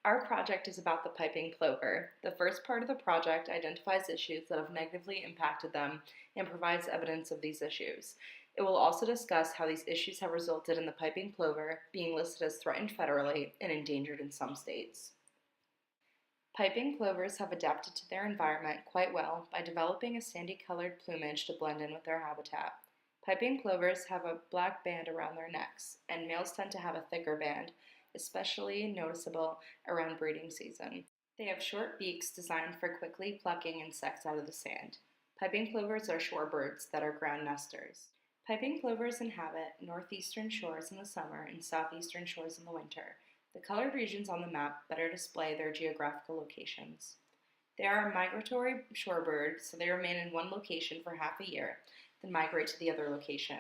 Our project is about the piping plover. The first part of the project identifies issues that have negatively impacted them and provides evidence of these issues. It will also discuss how these issues have resulted in the piping plover being listed as threatened federally and endangered in some states. Piping plovers have adapted to their environment quite well by developing a sandy-colored plumage to blend in with their habitat. Piping plovers have a black band around their necks, and males tend to have a thicker band, especially noticeable around breeding season. They have short beaks designed for quickly plucking insects out of the sand. Piping plovers are shorebirds that are ground nesters. Piping plovers inhabit northeastern shores in the summer and southeastern shores in the winter. The colored regions on the map better display their geographical locations. They are a migratory shorebird, so they remain in one location for half a year, then migrate to the other location.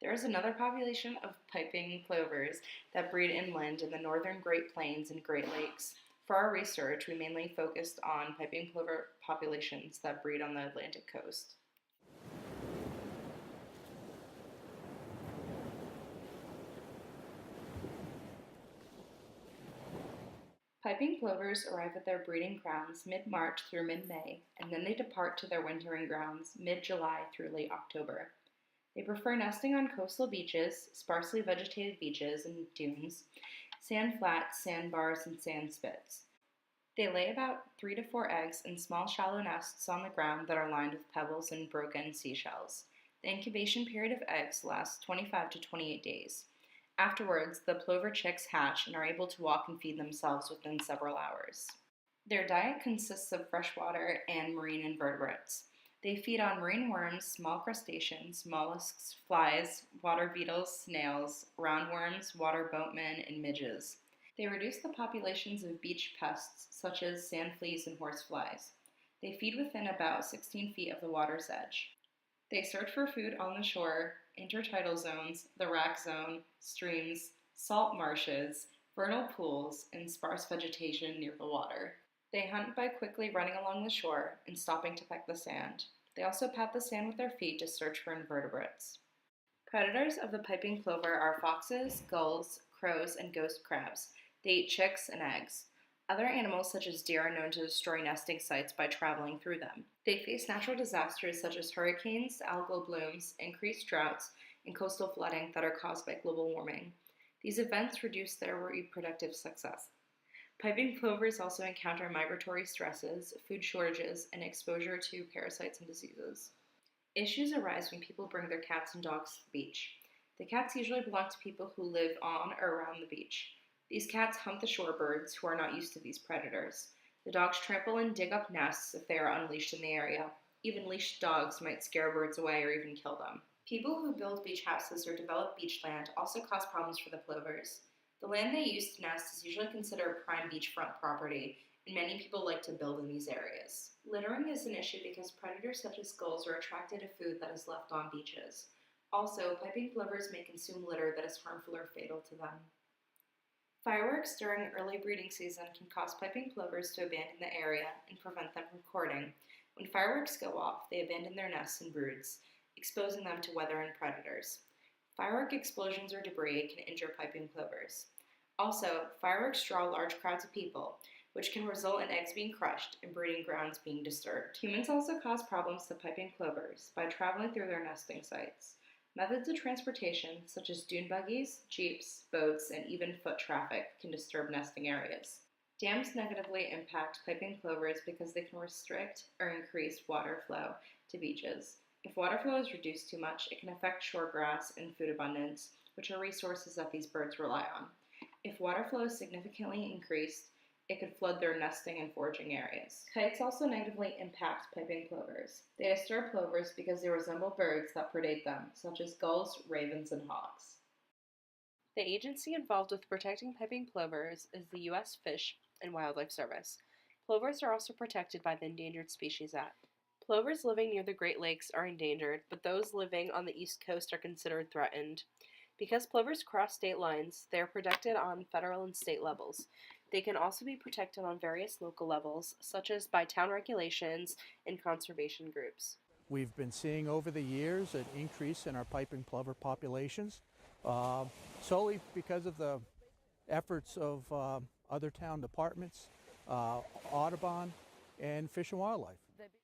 There is another population of piping plovers that breed inland in the northern Great Plains and Great Lakes. For our research, we mainly focused on piping plover populations that breed on the Atlantic coast. Piping plovers arrive at their breeding grounds mid-March through mid-May, and then they depart to their wintering grounds mid-July through late October. They prefer nesting on coastal beaches, sparsely vegetated beaches and dunes, sand flats, sandbars, and sand spits. They lay about 3 to 4 eggs in small shallow nests on the ground that are lined with pebbles and broken seashells. The incubation period of eggs lasts 25 to 28 days. Afterwards, the plover chicks hatch and are able to walk and feed themselves within several hours. Their diet consists of freshwater and marine invertebrates. They feed on marine worms, small crustaceans, mollusks, flies, water beetles, snails, roundworms, water boatmen, and midges. They reduce the populations of beach pests such as sand fleas and horseflies. They feed within about 16 feet of the water's edge. They search for food on the shore, intertidal zones, the rack zone, streams, salt marshes, vernal pools, and sparse vegetation near the water. They hunt by quickly running along the shore and stopping to peck the sand. They also pat the sand with their feet to search for invertebrates. Predators of the piping plover are foxes, gulls, crows, and ghost crabs. They eat chicks and eggs. Other animals such as deer are known to destroy nesting sites by traveling through them. They face natural disasters such as hurricanes, algal blooms, increased droughts, and coastal flooding that are caused by global warming. These events reduce their reproductive success. Piping plovers also encounter migratory stresses, food shortages, and exposure to parasites and diseases. Issues arise when people bring their cats and dogs to the beach. The cats usually belong to people who live on or around the beach. These cats hunt the shorebirds who are not used to these predators. The dogs trample and dig up nests if they are unleashed in the area. Even leashed dogs might scare birds away or even kill them. People who build beach houses or develop beachland also cause problems for the plovers. The land they use to nest is usually considered prime beachfront property, and many people like to build in these areas. Littering is an issue because predators such as gulls are attracted to food that is left on beaches. Also, piping plovers may consume litter that is harmful or fatal to them. Fireworks during early breeding season can cause piping plovers to abandon the area and prevent them from courting. When fireworks go off, they abandon their nests and broods, exposing them to weather and predators. Firework explosions or debris can injure piping plovers. Also, fireworks draw large crowds of people, which can result in eggs being crushed and breeding grounds being disturbed. Humans also cause problems to piping plovers by traveling through their nesting sites. Methods of transportation, such as dune buggies, jeeps, boats, and even foot traffic, can disturb nesting areas. Dams negatively impact piping plovers because they can restrict or increase water flow to beaches. If water flow is reduced too much, it can affect shoregrass and food abundance, which are resources that these birds rely on. If water flow is significantly increased, it could flood their nesting and foraging areas. Kites also negatively impact piping plovers. They disturb plovers because they resemble birds that predate them, such as gulls, ravens, and hawks. The agency involved with protecting piping plovers is the U.S. Fish and Wildlife Service. Plovers are also protected by the Endangered Species Act. Plovers living near the Great Lakes are endangered, but those living on the East Coast are considered threatened. Because plovers cross state lines, they are protected on federal and state levels. They can also be protected on various local levels, such as by town regulations and conservation groups. We've been seeing over the years an increase in our piping plover populations, solely because of the efforts of other town departments, Audubon, and Fish and Wildlife.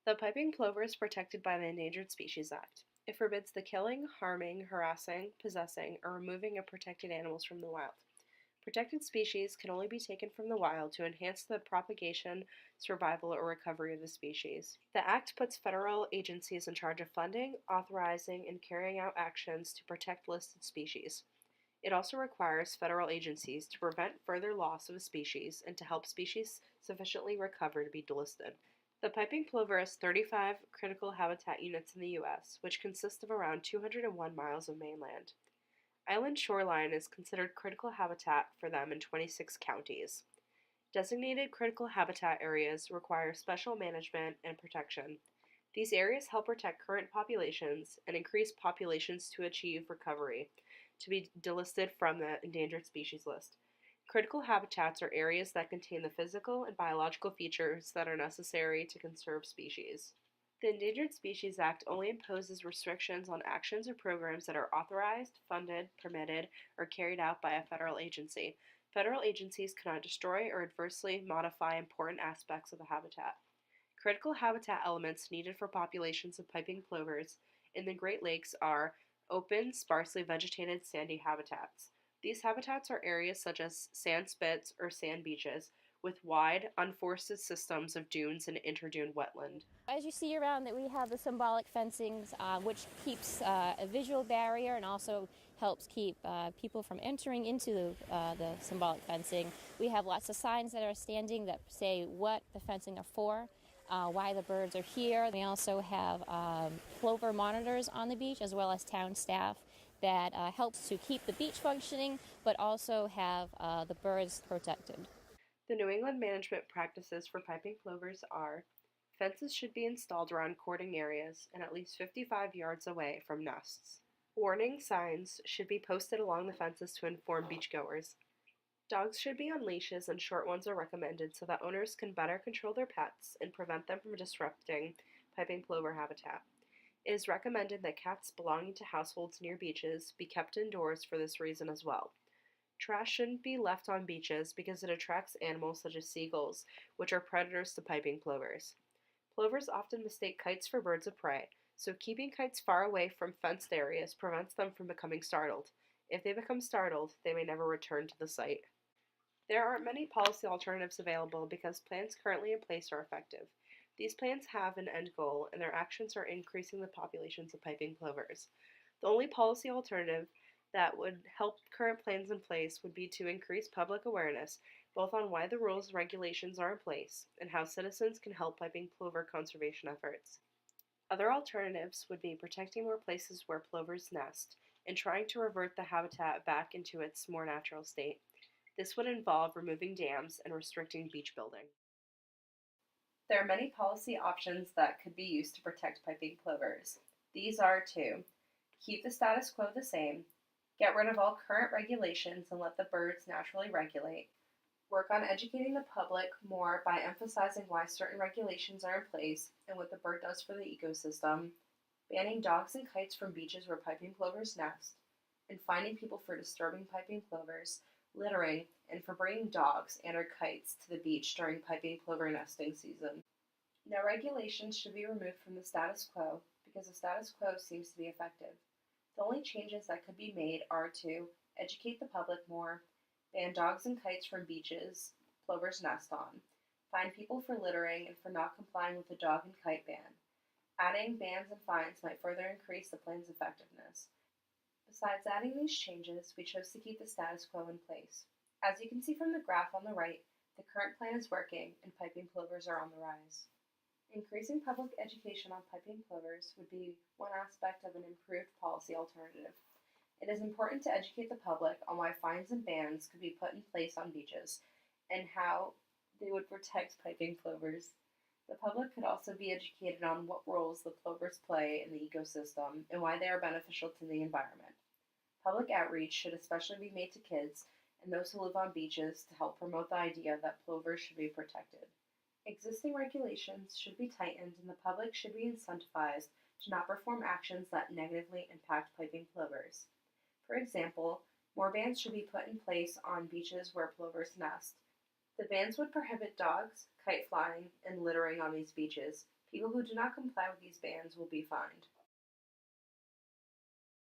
The piping plover is protected by the Endangered Species Act. It forbids the killing, harming, harassing, possessing, or removing of protected animals from the wild. Protected species can only be taken from the wild to enhance the propagation, survival, or recovery of the species. The Act puts federal agencies in charge of funding, authorizing, and carrying out actions to protect listed species. It also requires federal agencies to prevent further loss of a species and to help species sufficiently recover to be delisted. The piping plover has 35 critical habitat units in the U.S., which consist of around 201 miles of mainland. Island shoreline is considered critical habitat for them in 26 counties. Designated critical habitat areas require special management and protection. These areas help protect current populations and increase populations to achieve recovery, to be delisted from the endangered species list. Critical habitats are areas that contain the physical and biological features that are necessary to conserve species. The Endangered Species Act only imposes restrictions on actions or programs that are authorized, funded, permitted, or carried out by a federal agency. Federal agencies cannot destroy or adversely modify important aspects of the habitat. Critical habitat elements needed for populations of piping plovers in the Great Lakes are open, sparsely vegetated sandy habitats. These habitats are areas such as sand spits or sand beaches with wide, unforested systems of dunes and interdune wetland. As you see around that we have the symbolic fencings, which keeps a visual barrier and also helps keep people from entering into the symbolic fencing. We have lots of signs that are standing that say what the fencing are for, why the birds are here. We also have plover monitors on the beach as well as town staff that helps to keep the beach functioning but also have the birds protected. The New England management practices for piping plovers are: fences should be installed around courting areas and at least 55 yards away from nests. Warning signs should be posted along the fences to inform beachgoers. Dogs should be on leashes and short ones are recommended so that owners can better control their pets and prevent them from disrupting piping plover habitat. It is recommended that cats belonging to households near beaches be kept indoors for this reason as well. Trash shouldn't be left on beaches because it attracts animals such as seagulls, which are predators to piping plovers. Plovers often mistake kites for birds of prey, so keeping kites far away from fenced areas prevents them from becoming startled. If they become startled, they may never return to the site. There aren't many policy alternatives available because plans currently in place are effective. These plans have an end goal, and their actions are increasing the populations of piping plovers. The only policy alternative that would help current plans in place would be to increase public awareness, both on why the rules and regulations are in place and how citizens can help piping plover conservation efforts. Other alternatives would be protecting more places where plovers nest and trying to revert the habitat back into its more natural state. This would involve removing dams and restricting beach building. There are many policy options that could be used to protect piping plovers. These are to keep the status quo the same, get rid of all current regulations and let the birds naturally regulate, work on educating the public more by emphasizing why certain regulations are in place and what the bird does for the ecosystem, banning dogs and kites from beaches where piping plovers nest, and fining people for disturbing piping plovers, littering, and for bringing dogs and or kites to the beach during piping plover nesting season. No regulations should be removed from the status quo because the status quo seems to be effective. The only changes that could be made are to educate the public more, ban dogs and kites from beaches plovers nest on, fine people for littering and for not complying with the dog and kite ban. Adding bans and fines might further increase the plan's effectiveness. Besides adding these changes, we chose to keep the status quo in place. As you can see from the graph on the right, the current plan is working and piping plovers are on the rise. Increasing public education on piping plovers would be one aspect of an improved policy alternative. It is important to educate the public on why fines and bans could be put in place on beaches and how they would protect piping plovers. The public could also be educated on what roles the plovers play in the ecosystem and why they are beneficial to the environment. Public outreach should especially be made to kids and those who live on beaches to help promote the idea that plovers should be protected. Existing regulations should be tightened and the public should be incentivized to not perform actions that negatively impact piping plovers. For example, more bans should be put in place on beaches where plovers nest. The bans would prohibit dogs, kite flying, and littering on these beaches. People who do not comply with these bans will be fined.